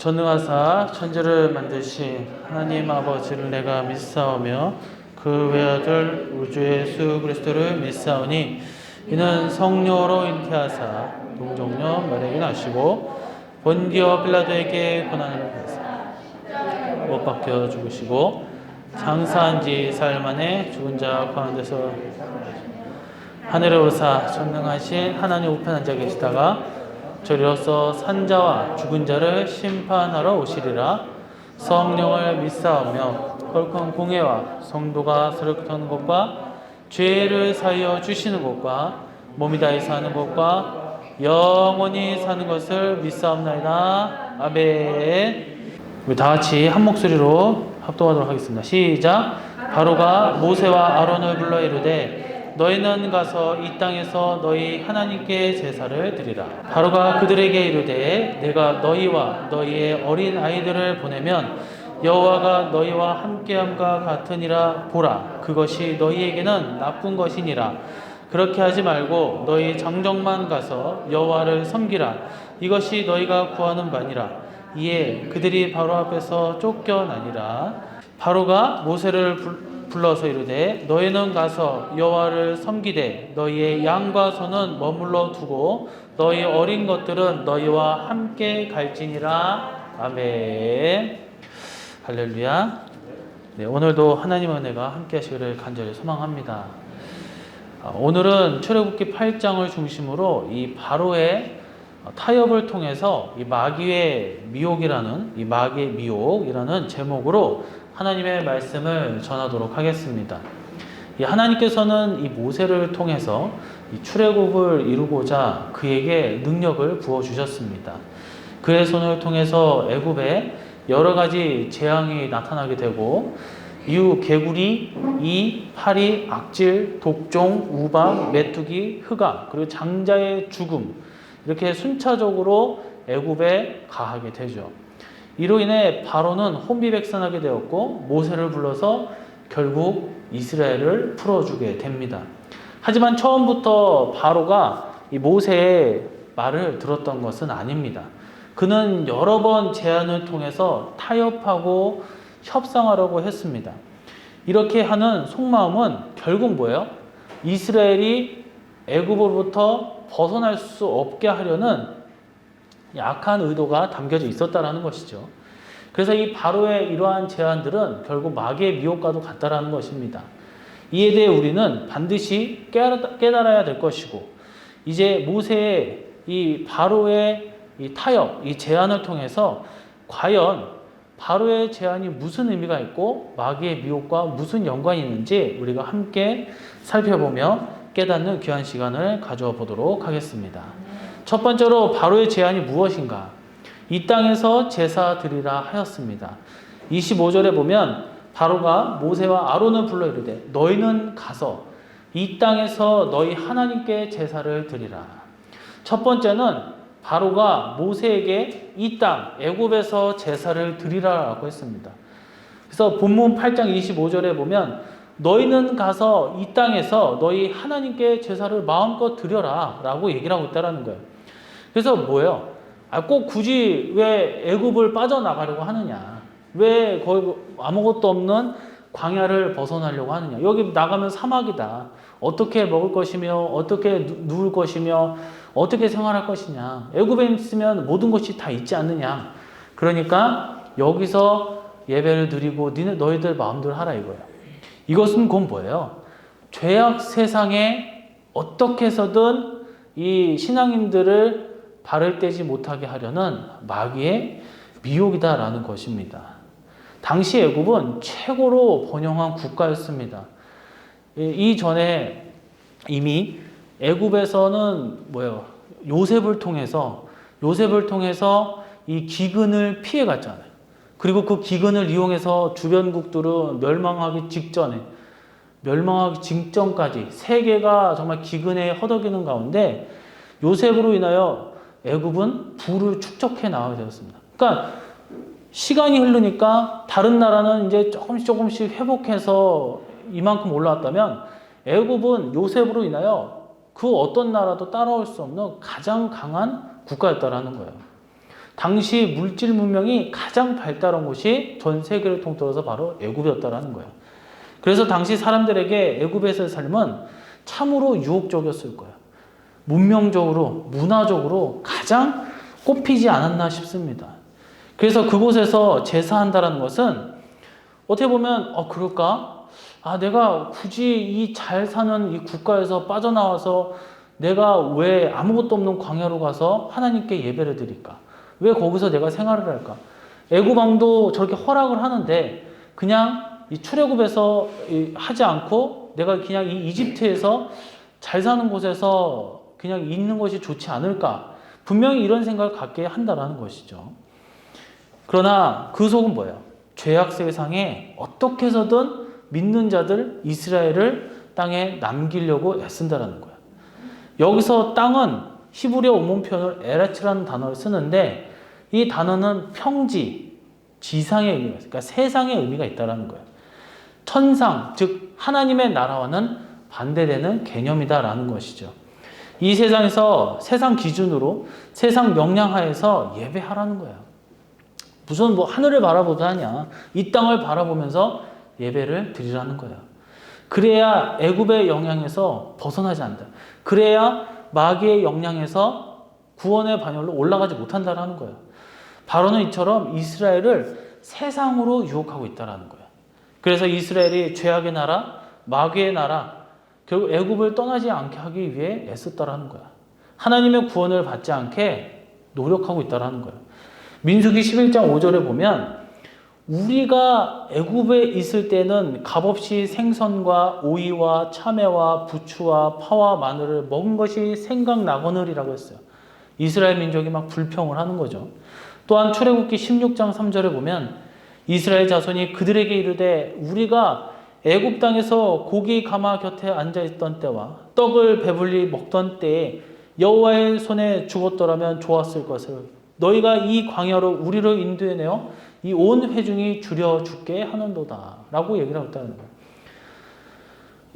전능하사 천지를 만드신 하나님 아버지를 내가 믿사오며 그 외아들 우주의 예수 그리스도를 믿사오니 이는 성령으로 잉태하사 동정녀 마리아에게 나시고 본디오 빌라도에게 고난을 받으사 못 박혀 죽으시고 장사한 지 사흘 만에 죽은 자 가운데서 하늘에 오르사 전능하신 하나님 우편한 자 계시다가 저리로서 산자와 죽은 자를 심판하러 오시리라. 성령을 믿사오며 거룩한 공회와 성도가 서로 교통하는 것과 죄를 사하여 주시는 것과 몸이 다해 사는 것과 영원히 사는 것을 믿사옵나이다. 아멘. 우리 다 같이 한 목소리로 합동하도록 하겠습니다. 시작. 바로가 모세와 아론을 불러 이르되 너희는 가서 이 땅에서 너희 하나님께 제사를 드리라. 바로가 그들에게 이르되 내가 너희와 너희의 어린 아이들을 보내면 여호와가 너희와 함께함과 같으니라. 보라, 그것이 너희에게는 나쁜 것이니라. 그렇게 하지 말고 너희 장정만 가서 여호와를 섬기라. 이것이 너희가 구하는 바니라. 이에 그들이 바로 앞에서 쫓겨나니라. 바로가 모세를 불러서 이르되 너희는 가서 여호와를 섬기되 너희의 양과 소는 머물러 두고 너희 어린 것들은 너희와 함께 갈지니라. 아멘. 할렐루야. 네, 오늘도 하나님의 은혜가 함께 하시기를 간절히 소망합니다. 오늘은 출애굽기 8장을 중심으로 이 바로의 타협을 통해서 이 마귀의 미혹이라는 제목으로 하나님의 말씀을 전하도록 하겠습니다. 이 하나님께서는 이 모세를 통해서 이 출애굽을 이루고자 그에게 능력을 부어 주셨습니다. 그의 손을 통해서 애굽에 여러 가지 재앙이 나타나게 되고 이후 개구리, 이, 파리, 악질, 독종, 우박, 메뚜기, 흑암, 그리고 장자의 죽음 이렇게 순차적으로 애굽에 가하게 되죠. 이로 인해 바로는 혼비백산하게 되었고 모세를 불러서 결국 이스라엘을 풀어주게 됩니다. 하지만 처음부터 바로가 이 모세의 말을 들었던 것은 아닙니다. 그는 여러 번 제안을 통해서 타협하고 협상하려고 했습니다. 이렇게 하는 속마음은 결국 뭐예요? 이스라엘이 애굽으로부터 벗어날 수 없게 하려는 약한 의도가 담겨져 있었다라는 것이죠. 그래서 이 바로의 이러한 제안들은 결국 마귀의 미혹과도 같다라는 것입니다. 이에 대해 우리는 반드시 깨달아야 될 것이고 이제 모세의 이 바로의 이 타협, 이 제안을 통해서 과연 바로의 제안이 무슨 의미가 있고 마귀의 미혹과 무슨 연관이 있는지 우리가 함께 살펴보며 깨닫는 귀한 시간을 가져와 보도록 하겠습니다. 첫 번째로 바로의 제안이 무엇인가? 이 땅에서 제사 드리라 하였습니다. 25절에 보면 바로가 모세와 아론을 불러 이르되 너희는 가서 이 땅에서 너희 하나님께 제사를 드리라. 첫 번째는 바로가 모세에게 이 땅 애굽에서 제사를 드리라라고 했습니다. 그래서 본문 8장 25절에 보면 너희는 가서 이 땅에서 너희 하나님께 제사를 마음껏 드려라 라고 얘기를 하고 있다는 거예요. 그래서 뭐예요? 꼭 굳이 왜 애굽을 빠져나가려고 하느냐? 왜 거기 아무것도 없는 광야를 벗어나려고 하느냐? 여기 나가면 사막이다. 어떻게 먹을 것이며 어떻게 누울 것이며 어떻게 생활할 것이냐? 애굽에 있으면 모든 것이 다 있지 않느냐? 그러니까 여기서 예배를 드리고 너희들 마음대로 하라 이거예요. 이것은 곧 뭐예요? 죄악 세상에 어떻게 해서든 이 신앙인들을 발을 떼지 못하게 하려는 마귀의 미혹이다라는 것입니다. 당시 애굽은 최고로 번영한 국가였습니다. 이전에 이미 애굽에서는 요셉을 통해서 이 기근을 피해 갔잖아요. 그리고 그 기근을 이용해서 주변국들은 멸망하기 직전까지 세계가 정말 기근에 허덕이는 가운데 요셉으로 인하여 애굽은 부를 축적해 나가게 되었습니다. 그러니까 시간이 흐르니까 다른 나라는 이제 조금씩 회복해서 이만큼 올라왔다면 애굽은 요셉으로 인하여 그 어떤 나라도 따라올 수 없는 가장 강한 국가였다라는 거예요. 당시 물질 문명이 가장 발달한 곳이 전 세계를 통틀어서 바로 애굽이었다라는 거예요. 그래서 당시 사람들에게 애굽에서의 삶은 참으로 유혹적이었을 거예요. 문명적으로, 문화적으로 가장 꼽히지 않았나 싶습니다. 그래서 그곳에서 제사한다라는 것은 어떻게 보면 그럴까? 내가 굳이 이 잘 사는 이 국가에서 빠져나와서 내가 왜 아무것도 없는 광야로 가서 하나님께 예배를 드릴까? 왜 거기서 내가 생활을 할까? 애굽 왕도 저렇게 허락을 하는데 그냥 이 출애굽에서 하지 않고 내가 그냥 이 이집트에서 잘 사는 곳에서 그냥 있는 것이 좋지 않을까? 분명히 이런 생각을 갖게 한다라는 것이죠. 그러나 그 속은 뭐예요? 죄악 세상에 어떻게 해서든 믿는 자들 이스라엘을 땅에 남기려고 애쓴다라는 거예요. 여기서 땅은 히브리어 원문 표현을 에레츠라는 단어를 쓰는데 이 단어는 평지, 지상의 의미가 있어요. 그러니까 세상의 의미가 있다라는 거예요. 천상, 즉 하나님의 나라와는 반대되는 개념이다라는 것이죠. 이 세상에서 세상 기준으로 세상 명령하에서 예배하라는 거예요. 무슨 하늘을 바라보다 하냐. 이 땅을 바라보면서 예배를 드리라는 거예요. 그래야 애굽의 영향에서 벗어나지 않는다. 그래야 마귀의 영향에서 구원의 반열로 올라가지 못한다라는 거예요. 바로는 이처럼 이스라엘을 세상으로 유혹하고 있다라는 거예요. 그래서 이스라엘이 죄악의 나라, 마귀의 나라, 결국 애굽을 떠나지 않게 하기 위해 애썼다라는 거야. 하나님의 구원을 받지 않게 노력하고 있다라는 거예요. 민수기 11장 5절에 보면 우리가 애굽에 있을 때는 값없이 생선과 오이와 참외와 부추와 파와 마늘을 먹은 것이 생각나거늘이라고 했어요. 이스라엘 민족이 막 불평을 하는 거죠. 또한 출애굽기 16장 3절에 보면 이스라엘 자손이 그들에게 이르되 우리가 애굽 땅에서 고기 가마 곁에 앉아 있던 때와 떡을 배불리 먹던 때에 여호와의 손에 죽었더라면 좋았을 것을 너희가 이 광야로 우리를 인도해내어 이 온 회중이 줄여 죽게 하는도다 라고 얘기를 하고 있다는 거예요.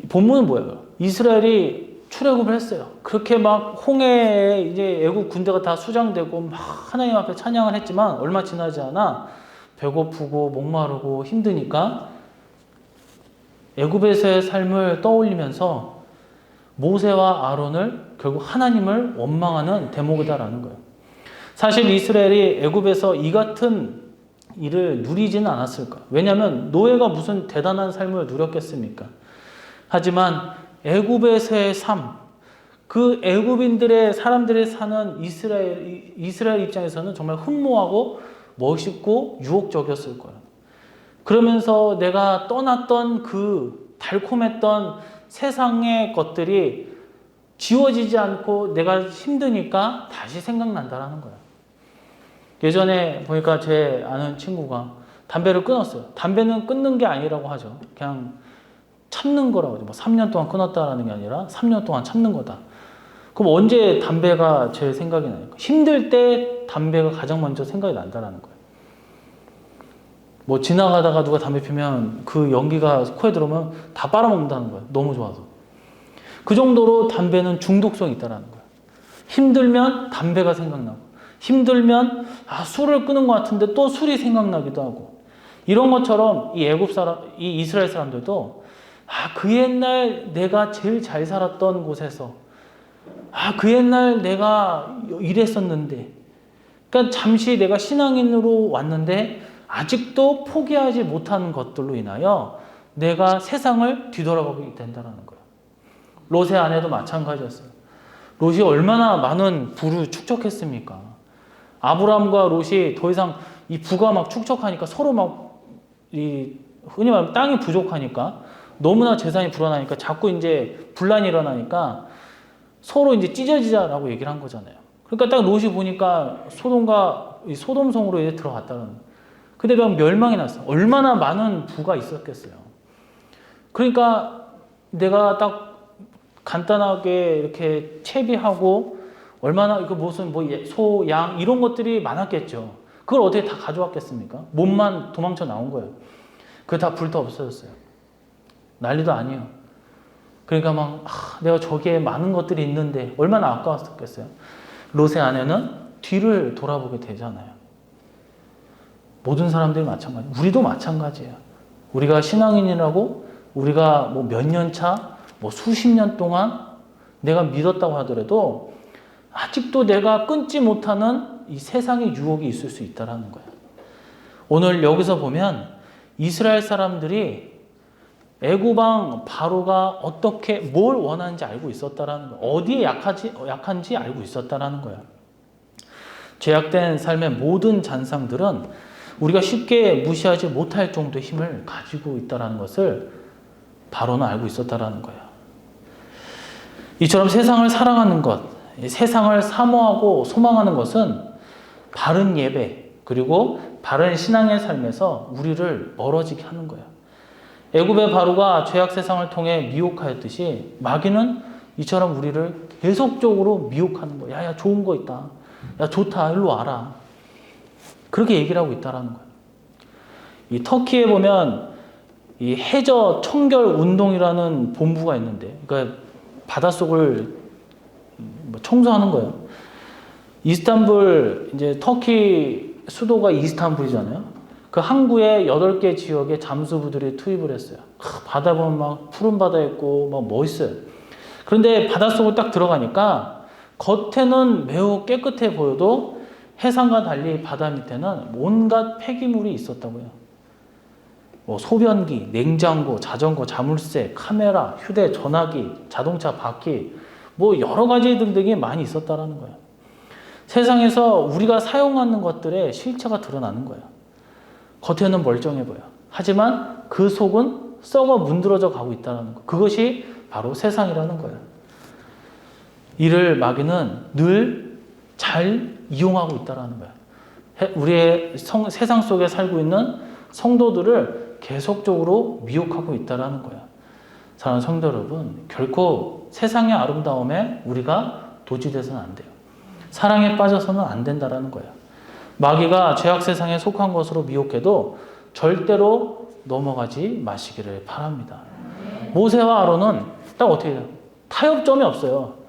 본문은 뭐예요? 이스라엘이 출애굽을 했어요. 그렇게 막 홍해에 이제 애굽 군대가 다 수장되고 막 하나님 앞에 찬양을 했지만 얼마 지나지 않아 배고프고 목마르고 힘드니까 애굽에서의 삶을 떠올리면서 모세와 아론을 결국 하나님을 원망하는 대목이다라는 거예요. 사실 이스라엘이 애굽에서 이 같은 일을 누리지는 않았을까? 왜냐하면 노예가 무슨 대단한 삶을 누렸겠습니까? 하지만 애굽에서의 삶, 그 애굽인들의 사람들이 사는 이스라엘 입장에서는 정말 흠모하고 멋있고 유혹적이었을 거예요. 그러면서 내가 떠났던 그 달콤했던 세상의 것들이 지워지지 않고 내가 힘드니까 다시 생각난다라는 거예요. 예전에 보니까 제 아는 친구가 담배를 끊었어요. 담배는 끊는 게 아니라고 하죠. 그냥 참는 거라고 하죠. 3년 동안 끊었다라는 게 아니라 3년 동안 참는 거다. 그럼 언제 담배가 제일 생각이 나요? 힘들 때 담배가 가장 먼저 생각이 난다라는 거예요. 지나가다가 누가 담배 피면 그 연기가 코에 들어오면 다 빨아먹는다는 거예요. 너무 좋아서. 그 정도로 담배는 중독성이 있다는 거예요. 힘들면 담배가 생각나고 힘들면 술을 끊은 것 같은데 또 술이 생각나기도 하고 이런 것처럼 이 이스라엘 사람들도 그 옛날 내가 제일 잘 살았던 곳에서 그 옛날 내가 이랬었는데 그러니까 잠시 내가 신앙인으로 왔는데 아직도 포기하지 못하는 것들로 인하여 내가 세상을 뒤돌아보게 된다는 거예요. 롯의 아내도 마찬가지였어요. 롯이 얼마나 많은 부를 축적했습니까? 아브라함과 롯이 더 이상 이 부가 막 축적하니까 서로 흔히 말하면 땅이 부족하니까 너무나 재산이 불어나니까 자꾸 이제 분란이 일어나니까 서로 이제 찢어지자라고 얘기를 한 거잖아요. 그러니까 딱 롯이 보니까 소돔성으로 이제 들어갔다는 거예요. 근데 막 멸망이 났어. 얼마나 많은 부가 있었겠어요. 그러니까 내가 딱 간단하게 이렇게 채비하고 얼마나 무슨 소, 양 이런 것들이 많았겠죠. 그걸 어떻게 다 가져왔겠습니까? 몸만 도망쳐 나온 거예요. 그게 다 불타 없어졌어요. 난리도 아니에요. 그러니까 막 내가 저기에 많은 것들이 있는데 얼마나 아까웠었겠어요. 롯의 아내는 뒤를 돌아보게 되잖아요. 모든 사람들이 마찬가지. 우리도 마찬가지예요. 우리가 신앙인이라고 우리가 뭐 몇 년 차, 뭐 수십 년 동안 내가 믿었다고 하더라도 아직도 내가 끊지 못하는 이 세상의 유혹이 있을 수 있다라는 거예요. 오늘 여기서 보면 이스라엘 사람들이 애굽왕 바로가 어떻게 뭘 원하는지 알고 있었다라는 거예요. 어디에 약한지 알고 있었다라는 거예요. 죄악된 삶의 모든 잔상들은 우리가 쉽게 무시하지 못할 정도의 힘을 가지고 있다는 것을 바로는 알고 있었다는 거예요. 이처럼 세상을 사랑하는 것, 세상을 사모하고 소망하는 것은 바른 예배 그리고 바른 신앙의 삶에서 우리를 멀어지게 하는 거예요. 애굽의 바로가 죄악 세상을 통해 미혹하였듯이 마귀는 이처럼 우리를 계속적으로 미혹하는 거예요. 야, 좋은 거 있다. 야, 좋다. 일로 와라. 그렇게 얘기를 하고 있다는 거예요. 이 터키에 보면 이 해저 청결 운동이라는 본부가 있는데, 그러니까 바닷속을 청소하는 거예요. 이스탄불, 이제 터키 수도가 이스탄불이잖아요. 그 항구에 8개 지역에 잠수부들이 투입을 했어요. 바다 보면 막 푸른 바다 있고 막 멋있어요. 그런데 바닷속을 딱 들어가니까 겉에는 매우 깨끗해 보여도 해상과 달리 바다 밑에는 온갖 폐기물이 있었다고요. 뭐 소변기, 냉장고, 자전거, 자물쇠, 카메라, 휴대, 전화기, 자동차 바퀴, 뭐 여러 가지 등등이 많이 있었다라는 거예요. 세상에서 우리가 사용하는 것들의 실체가 드러나는 거예요. 겉에는 멀쩡해 보여. 하지만 그 속은 썩어 문드러져 가고 있다는 거. 그것이 바로 세상이라는 거예요. 이를 마귀는 늘 잘 이용하고 있다는 거예요. 우리의 세상 속에 살고 있는 성도들을 계속적으로 미혹하고 있다는 거예요. 사랑하는 성도 여러분, 결코 세상의 아름다움에 우리가 도취돼서는 안 돼요. 사랑에 빠져서는 안 된다는 거예요. 마귀가 죄악 세상에 속한 것으로 미혹해도 절대로 넘어가지 마시기를 바랍니다. 모세와 아론은 딱 어떻게 해요? 타협점이 없어요.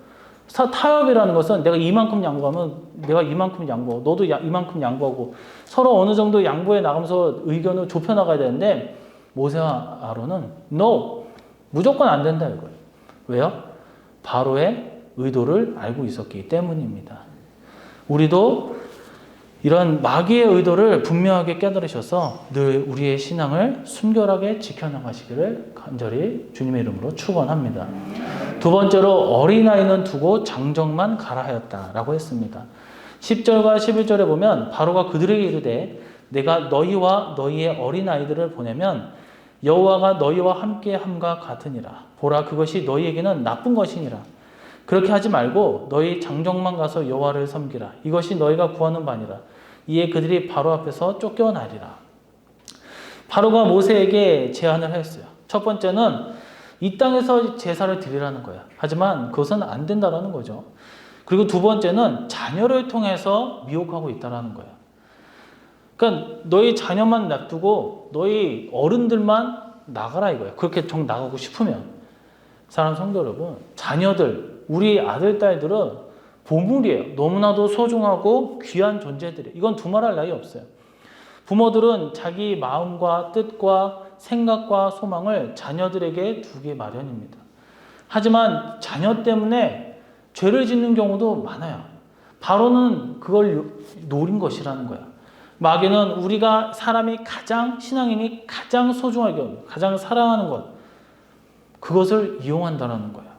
타협이라는 것은 내가 이만큼 양보하면 내가 이만큼 양보하고 너도 이만큼 양보하고 서로 어느 정도 양보해 나가면서 의견을 좁혀 나가야 되는데 모세와 아론은 No! 무조건 안 된다 이거예요. 왜요? 바로의 의도를 알고 있었기 때문입니다. 우리도 이런 마귀의 의도를 분명하게 깨달으셔서 늘 우리의 신앙을 순결하게 지켜나가시기를 간절히 주님의 이름으로 축원합니다. 두 번째로 어린아이는 두고 장정만 가라 하였다라고 했습니다. 10절과 11절에 보면 바로가 그들에게 이르되 내가 너희와 너희의 어린아이들을 보내면 여호와가 너희와 함께함과 같으니라. 보라 그것이 너희에게는 나쁜 것이니라. 그렇게 하지 말고 너희 장정만 가서 여호와를 섬기라. 이것이 너희가 구하는 바니라. 이에 그들이 바로 앞에서 쫓겨나리라. 바로가 모세에게 제안을 했어요. 첫 번째는 이 땅에서 제사를 드리라는 거야. 하지만 그것은 안 된다라는 거죠. 그리고 두 번째는 자녀를 통해서 미혹하고 있다라는 거야. 그러니까 너희 자녀만 놔두고 너희 어른들만 나가라 이거야. 그렇게 정 나가고 싶으면. 사랑하는 성도 여러분, 자녀들, 우리 아들, 딸들은 보물이에요. 너무나도 소중하고 귀한 존재들이에요. 이건 두말할 나위 없어요. 부모들은 자기 마음과 뜻과 생각과 소망을 자녀들에게 두기 마련입니다. 하지만 자녀 때문에 죄를 짓는 경우도 많아요. 바로는 그걸 노린 것이라는 거야. 마귀는 우리가 신앙인이 가장 소중하게, 가장 사랑하는 것, 그것을 이용한다는 거야.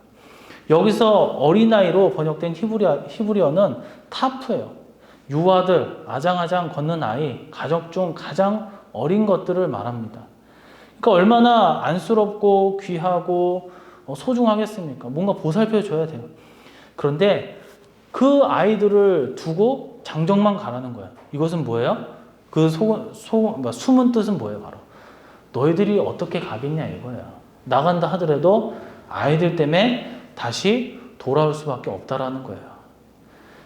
여기서 어린아이로 번역된 히브리어는 타프예요. 유아들, 아장아장 걷는 아이, 가족 중 가장 어린 것들을 말합니다. 그러니까 얼마나 안쓰럽고 귀하고 소중하겠습니까? 뭔가 보살펴줘야 돼요. 그런데 그 아이들을 두고 장정만 가라는 거예요. 이것은 뭐예요? 그 숨은 뜻은 뭐예요? 바로 너희들이 어떻게 가겠냐 이거야. 나간다 하더라도 아이들 때문에 다시 돌아올 수밖에 없다라는 거예요.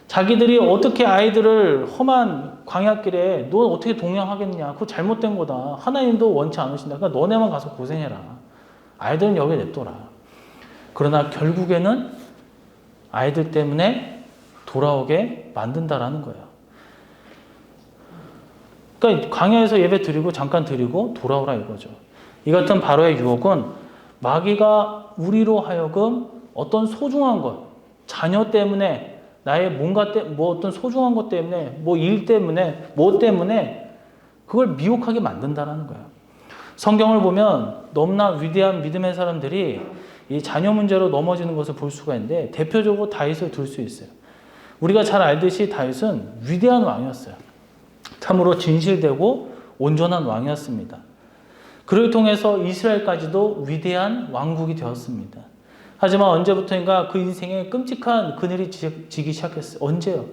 자기들이 어떻게 아이들을 험한 광야길에 너 어떻게 동행하겠냐. 그거 잘못된 거다. 하나님도 원치 않으신다. 그러니까 너네만 가서 고생해라. 아이들은 여기 냅둬라. 그러나 결국에는 아이들 때문에 돌아오게 만든다라는 거예요. 그러니까 광야에서 예배 드리고 잠깐 드리고 돌아오라 이거죠. 이 같은 바로의 유혹은 마귀가 우리로 하여금 어떤 소중한 것, 자녀 때문에, 나의 뭔가 뭐 어떤 소중한 것 때문에, 뭐 일 때문에, 뭐 때문에 그걸 미혹하게 만든다라는 거예요. 성경을 보면 너무나 위대한 믿음의 사람들이 이 자녀 문제로 넘어지는 것을 볼 수가 있는데 대표적으로 다윗을 들 수 있어요. 우리가 잘 알듯이 다윗은 위대한 왕이었어요. 참으로 진실되고 온전한 왕이었습니다. 그를 통해서 이스라엘까지도 위대한 왕국이 되었습니다. 하지만 언제부터인가 그 인생에 끔찍한 그늘이 지기 시작했어요. 언제요?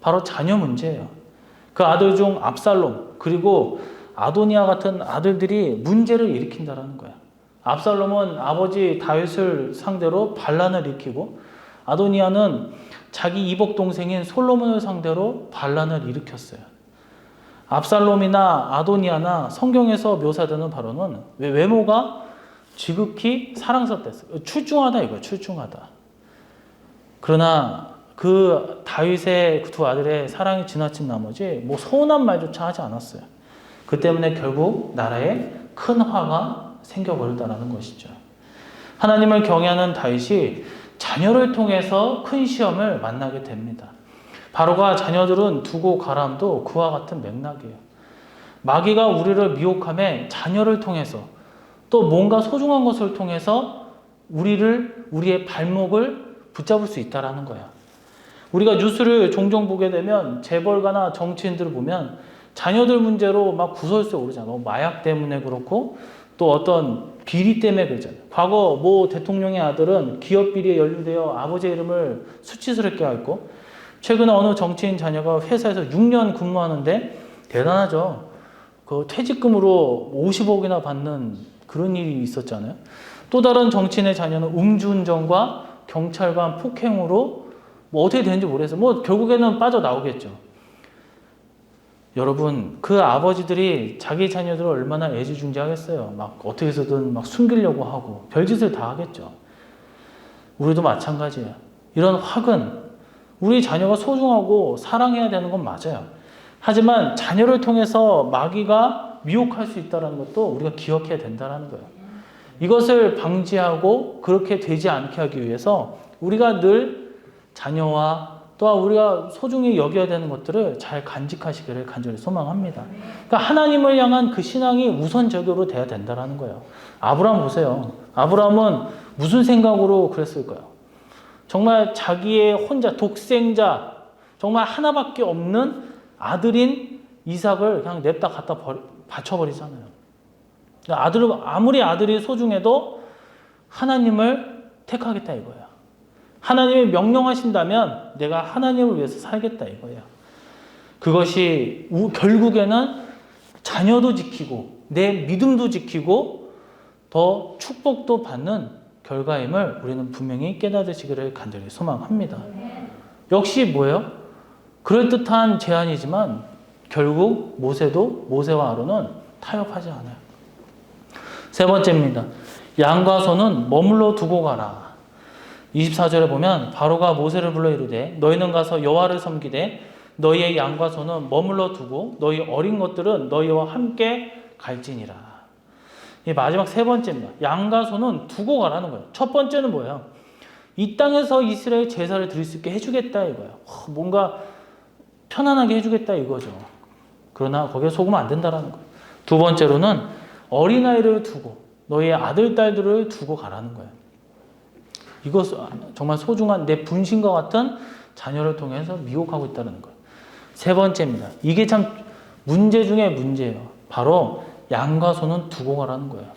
바로 자녀 문제예요. 그 아들 중 압살롬 그리고 아도니아 같은 아들들이 문제를 일으킨다는 거야. 압살롬은 아버지 다윗을 상대로 반란을 일으키고 아도니아는 자기 이복 동생인 솔로몬을 상대로 반란을 일으켰어요. 압살롬이나 아도니아나 성경에서 묘사되는 바로는 외모가 지극히 사랑스럽댔어요. 출중하다 이거예요. 출중하다. 그러나 그 다윗의 그 두 아들의 사랑이 지나친 나머지 뭐 서운한 말조차 하지 않았어요. 그 때문에 결국 나라에 큰 화가 생겨버렸다는 것이죠. 하나님을 경외하는 다윗이 자녀를 통해서 큰 시험을 만나게 됩니다. 바로가 자녀들은 두고 가람도 그와 같은 맥락이에요. 마귀가 우리를 미혹함에 자녀를 통해서 또 뭔가 소중한 것을 통해서 우리의 발목을 붙잡을 수 있다는 거야. 우리가 뉴스를 종종 보게 되면 재벌가나 정치인들을 보면 자녀들 문제로 막 구설수에 오르잖아. 마약 때문에 그렇고 또 어떤 비리 때문에 그러잖아요. 과거 모 대통령의 아들은 기업 비리에 연루되어 아버지의 이름을 수치스럽게 했고 최근에 어느 정치인 자녀가 회사에서 6년 근무하는데 대단하죠. 그 퇴직금으로 50억이나 받는 그런 일이 있었잖아요. 또 다른 정치인의 자녀는 음주운전과 경찰관 폭행으로 뭐 어떻게 되는지 모르겠어요. 뭐 결국에는 빠져나오겠죠. 여러분, 그 아버지들이 자기 자녀들을 얼마나 애지중지하겠어요. 막 어떻게 해서든 막 숨기려고 하고 별짓을 다 하겠죠. 우리도 마찬가지예요. 이런 확은 우리 자녀가 소중하고 사랑해야 되는 건 맞아요. 하지만 자녀를 통해서 마귀가 미혹할 수 있다는 것도 우리가 기억해야 된다는 거예요. 이것을 방지하고 그렇게 되지 않게 하기 위해서 우리가 늘 자녀와 또한 우리가 소중히 여겨야 되는 것들을 잘 간직하시기를 간절히 소망합니다. 그러니까 하나님을 향한 그 신앙이 우선적으로 돼야 된다는 거예요. 아브라함 보세요. 아브라함은 무슨 생각으로 그랬을까요? 정말 자기의 혼자 독생자 정말 하나밖에 없는 아들인 이삭을 그냥 냅다 갖다 바쳐버리잖아요. 아무리 아들이 소중해도 하나님을 택하겠다 이거예요. 하나님이 명령하신다면 내가 하나님을 위해서 살겠다 이거예요. 그것이 결국에는 자녀도 지키고 내 믿음도 지키고 더 축복도 받는 결과임을 우리는 분명히 깨닫으시기를 간절히 소망합니다. 역시 뭐예요? 그럴듯한 제안이지만 결국 모세와 아론은 타협하지 않아요. 세 번째입니다. 양과 소는 머물러 두고 가라. 24절에 보면 바로가 모세를 불러 이르되 너희는 가서 여호와를 섬기되 너희의 양과 소는 머물러 두고 너희 어린 것들은 너희와 함께 갈지니라. 이 마지막 세 번째입니다. 양과 소는 두고 가라는 거예요. 첫 번째는 뭐예요? 이 땅에서 이스라엘 제사를 드릴 수 있게 해주겠다 이거예요. 뭔가 편안하게 해주겠다 이거죠. 그러나 거기에 속으면 안 된다라는 거예요. 두 번째로는 어린아이를 두고 너희의 아들, 딸들을 두고 가라는 거예요. 이것 정말 소중한 내 분신과 같은 자녀를 통해서 미혹하고 있다는 거예요. 세 번째입니다. 이게 참 문제 중에 문제예요. 바로 양과 소는 두고 가라는 거예요.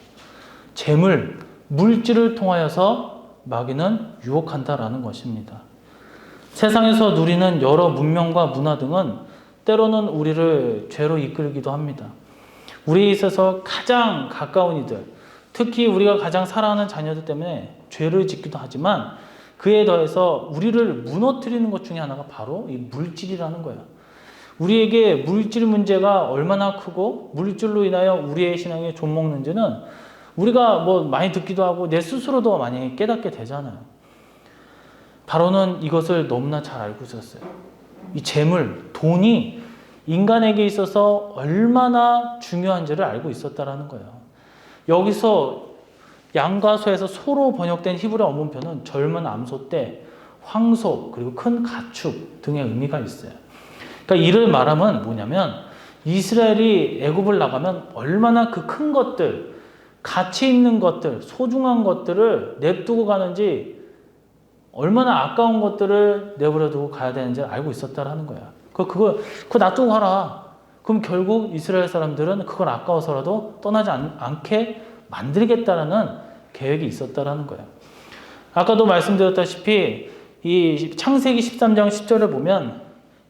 재물, 물질을 통하여서 마귀는 유혹한다라는 것입니다. 세상에서 누리는 여러 문명과 문화 등은 때로는 우리를 죄로 이끌기도 합니다. 우리에 있어서 가장 가까운 이들, 특히 우리가 가장 사랑하는 자녀들 때문에 죄를 짓기도 하지만 그에 더해서 우리를 무너뜨리는 것 중에 하나가 바로 이 물질이라는 거예요. 우리에게 물질 문제가 얼마나 크고 물질로 인하여 우리의 신앙에 좀먹는지는 우리가 뭐 많이 듣기도 하고 내 스스로도 많이 깨닫게 되잖아요. 바로는 이것을 너무나 잘 알고 있었어요. 이 재물, 돈이 인간에게 있어서 얼마나 중요한지를 알고 있었다라는 거예요. 여기서 양과 소에서 소로 번역된 히브리 원문표는 젊은 암소 떼, 황소, 그리고 큰 가축 등의 의미가 있어요. 그러니까 이를 말하면 뭐냐면 이스라엘이 애굽을 나가면 얼마나 그 큰 것들, 가치 있는 것들, 소중한 것들을 냅두고 가는지, 얼마나 아까운 것들을 내버려두고 가야 되는지 알고 있었다라는 거야. 그거 놔두고 가라. 그럼 결국 이스라엘 사람들은 그걸 아까워서라도 떠나지 않게 만들겠다라는 계획이 있었다라는 거예요. 아까도 말씀드렸다시피 이 창세기 13장 10절에 보면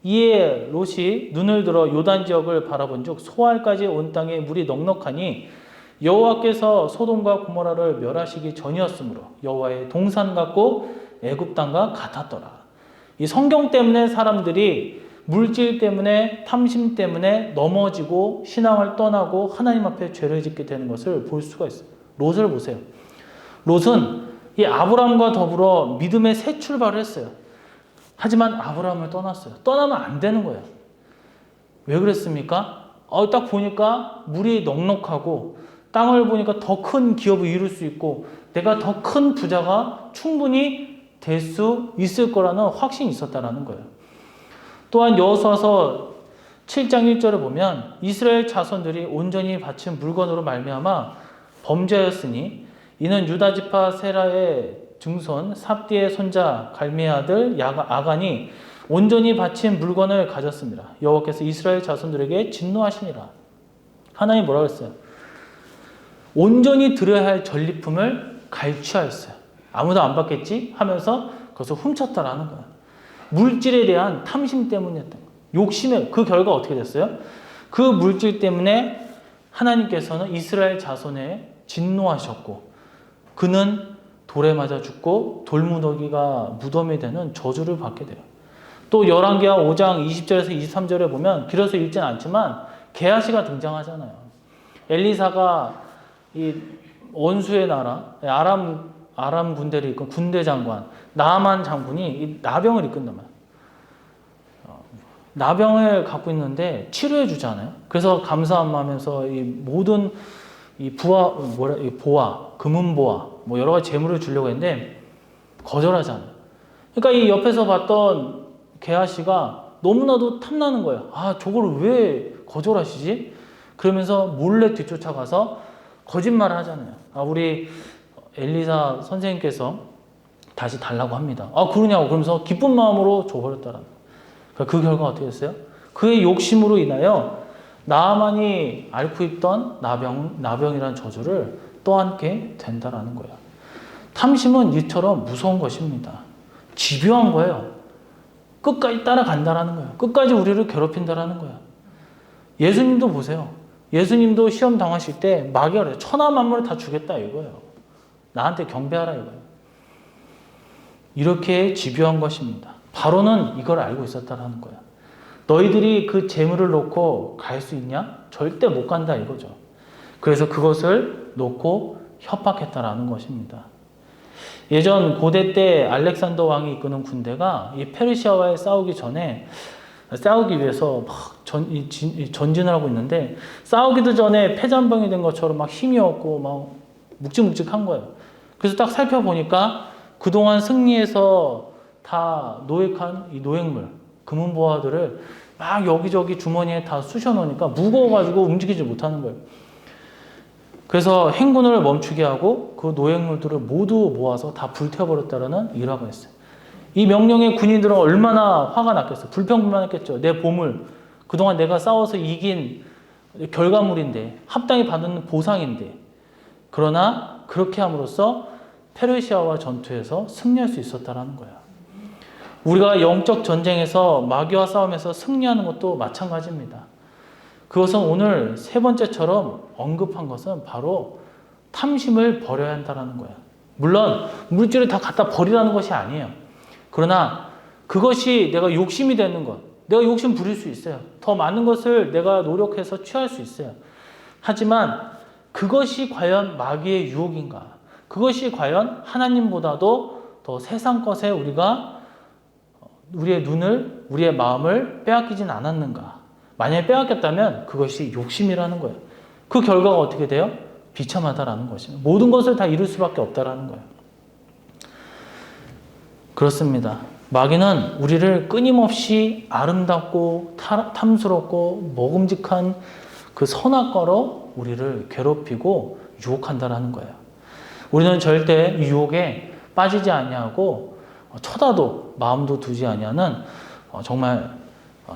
이에 롯이 눈을 들어 요단 지역을 바라본즉 소알까지 온 땅에 물이 넉넉하니 여호와께서 소돔과 고모라를 멸하시기 전이었으므로 여호와의 동산 같고 애굽 땅과 같았더라. 이 성경 때문에 사람들이 물질 때문에 탐심 때문에 넘어지고 신앙을 떠나고 하나님 앞에 죄를 짓게 되는 것을 볼 수가 있어요. 롯을 보세요. 롯은 이 아브라함과 더불어 믿음의 새 출발을 했어요. 하지만 아브라함을 떠났어요. 떠나면 안 되는 거예요. 왜 그랬습니까? 딱 보니까 물이 넉넉하고 땅을 보니까 더 큰 기업을 이룰 수 있고 내가 더 큰 부자가 충분히 될 수 있을 거라는 확신이 있었다라는 거예요. 또한 여호수아서 7장 1절을 보면 이스라엘 자손들이 온전히 바친 물건으로 말미암아 범죄하였으니 이는 유다 지파 세라의 증손 삽디의 손자 갈미의 아들 아간이 온전히 바친 물건을 가졌습니다. 여호와께서 이스라엘 자손들에게 진노하시니라. 하나님 뭐라고 했어요? 온전히 드려야 할 전리품을 갈취하였어요. 아무도 안 받겠지 하면서 그것을 훔쳤다라는 거야. 물질에 대한 탐심 때문이었던 거야. 욕심에 그 결과 어떻게 됐어요? 그 물질 때문에 하나님께서는 이스라엘 자손에 진노하셨고 그는 돌에 맞아 죽고 돌무더기가 무덤이 되는 저주를 받게 돼요. 또 열왕기하 5장 20절에서 23절에 보면 길어서 읽지는 않지만 게하시가 등장하잖아요. 엘리사가 이 원수의 나라 아람 군대를 이끈 군대 장관 나아만 장군이 이 나병을 이끈단 말이에요. 나병을 갖고 있는데 치료해 주잖아요. 그래서 감사한 마음에서 이 모든 이 보화, 금은 보화, 뭐 여러 가지 재물을 주려고 했는데 거절하잖아요. 그러니까 이 옆에서 봤던 게하시가 너무나도 탐나는 거예요. 저걸 왜 거절하시지? 그러면서 몰래 뒤쫓아가서 거짓말을 하잖아요. 우리 엘리사 선생님께서 다시 달라고 합니다. 그러냐고. 그러면서 기쁜 마음으로 줘버렸다라는 거예요. 그 결과 어떻게 됐어요? 그의 욕심으로 인하여 나아만이 앓고 있던 나병이라는 저주를 떠안게 된다라는 거예요. 탐심은 이처럼 무서운 것입니다. 집요한 거예요. 끝까지 따라간다라는 거예요. 끝까지 우리를 괴롭힌다라는 거예요. 예수님도 보세요. 예수님도 시험 당하실 때 마귀가 그래요. 천하 만물을 다 주겠다 이거예요. 나한테 경배하라 이거예요. 이렇게 집요한 것입니다. 바로는 이걸 알고 있었다라는 거예요. 너희들이 그 재물을 놓고 갈 수 있냐? 절대 못 간다 이거죠. 그래서 그것을 놓고 협박했다라는 것입니다. 예전 고대 때 알렉산더 왕이 이끄는 군대가 이 페르시아와의 싸우기 위해서 막 전진을 하고 있는데 싸우기도 전에 패잔병이 된 것처럼 막 힘이 없고 막 묵직묵직한 거예요. 그래서 딱 살펴보니까 그동안 승리해서 다 노획한 이 노획물, 금은보화들을 막 여기저기 주머니에 다 쑤셔 놓으니까 무거워가지고 움직이지 못하는 거예요. 그래서 행군을 멈추게 하고 그 노획물들을 모두 모아서 다 불태워버렸다라는 일화가 있어요. 이 명령에 군인들은 얼마나 화가 났겠어요. 불평불만했겠죠. 내 보물, 그동안 내가 싸워서 이긴 결과물인데, 합당히 받는 보상인데. 그러나 그렇게 함으로써 페르시아와 전투에서 승리할 수 있었다라는 거예요. 우리가 영적 전쟁에서 마귀와 싸움에서 승리하는 것도 마찬가지입니다. 그것은 오늘 세 번째처럼 언급한 것은 바로 탐심을 버려야 한다는 거예요. 물론 물질을 다 갖다 버리라는 것이 아니에요. 그러나 그것이 내가 욕심이 되는 것, 내가 욕심 부릴 수 있어요. 더 많은 것을 내가 노력해서 취할 수 있어요. 하지만 그것이 과연 마귀의 유혹인가? 그것이 과연 하나님보다도 더 더 세상 것에 우리가 우리의 눈을, 우리의 마음을 빼앗기진 않았는가? 만약에 빼앗겼다면 그것이 욕심이라는 거예요. 그 결과가 어떻게 돼요? 비참하다라는 것입니다. 모든 것을 다 이룰 수밖에 없다라는 거예요. 그렇습니다. 마귀는 우리를 끊임없이 아름답고 탐스럽고 먹음직한 그 선악과로 우리를 괴롭히고 유혹한다라는 거예요. 우리는 절대 유혹에 빠지지 아니하고 쳐다도 마음도 두지 아니하는 정말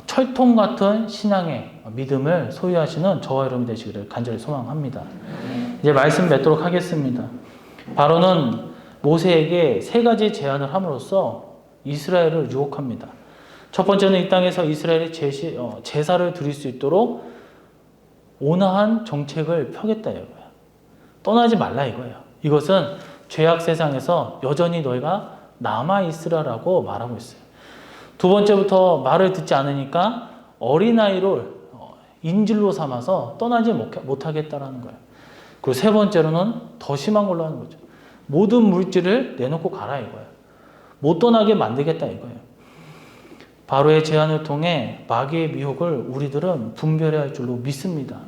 철통 같은 신앙의 믿음을 소유하시는 저와 여러분 되시기를 간절히 소망합니다. 이제 말씀 맺도록 하겠습니다. 바로는 모세에게 세 가지 제안을 함으로써 이스라엘을 유혹합니다. 첫 번째는 이 땅에서 이스라엘이 제사를 드릴 수 있도록 온화한 정책을 펴겠다 이거예요. 떠나지 말라 이거예요. 이것은 죄악 세상에서 여전히 너희가 남아있으라라고 말하고 있어요. 두 번째부터 말을 듣지 않으니까 어린아이를 인질로 삼아서 떠나지 못하겠다라는 거예요. 그리고 세 번째로는 더 심한 걸로 하는 거죠. 모든 물질을 내놓고 가라 이거예요. 못 떠나게 만들겠다 이거예요. 바로의 제안을 통해 마귀의 미혹을 우리들은 분별해야 할 줄로 믿습니다.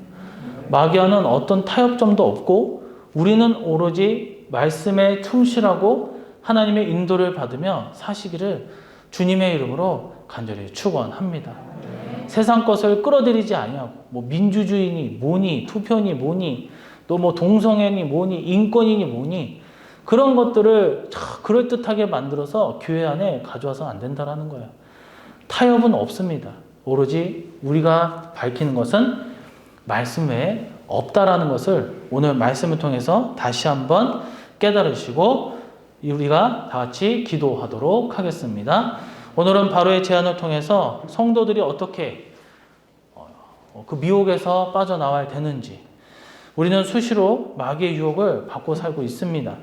마귀와는 어떤 타협점도 없고 우리는 오로지 말씀에 충실하고 하나님의 인도를 받으며 사시기를 주님의 이름으로 간절히 축원합니다. 세상 것을 끌어들이지 아니하고 뭐 민주주의니 뭐니 투표니 뭐니 또 뭐 동성애니 뭐니 인권이니 뭐니 그런 것들을 그럴듯하게 만들어서 교회 안에 가져와서 안 된다라는 거예요. 타협은 없습니다. 오로지 우리가 밝히는 것은 말씀 외에 없다라는 것을 오늘 말씀을 통해서 다시 한번 깨달으시고 우리가 다 같이 기도하도록 하겠습니다. 오늘은 바로의 제안을 통해서 성도들이 어떻게 그 미혹에서 빠져나와야 되는지 우리는 수시로 마귀의 유혹을 받고 살고 있습니다.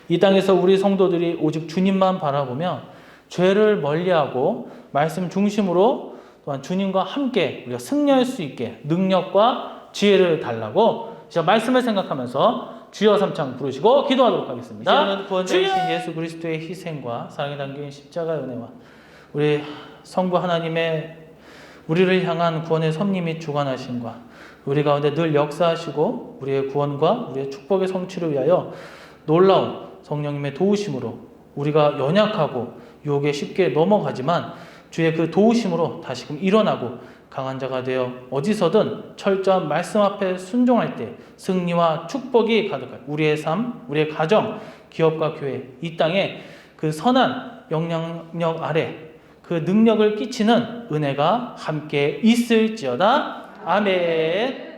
이 땅에서 우리 성도들이 오직 주님만 바라보며 죄를 멀리하고 말씀 중심으로 또한 주님과 함께 우리가 승리할 수 있게 능력과 지혜를 달라고 제가 말씀을 생각하면서 주여 삼창 부르시고 기도하도록 하겠습니다. 이제는 구원자이신 예수 그리스도의 희생과 사랑에 담긴 십자가의 은혜와 우리 성부 하나님의 우리를 향한 구원의 섭리이 주관하심과 우리 가운데 늘 역사하시고 우리의 구원과 우리의 축복의 성취를 위하여 놀라운 성령님의 도우심으로 우리가 연약하고 유혹에 쉽게 넘어가지만 주의 그 도우심으로 다시금 일어나고 강한 자가 되어 어디서든 철저한 말씀 앞에 순종할 때 승리와 축복이 가득할 우리의 삶, 우리의 가정, 기업과 교회, 이 땅에 그 선한 영향력 아래 그 능력을 끼치는 은혜가 함께 있을지어다. 아멘.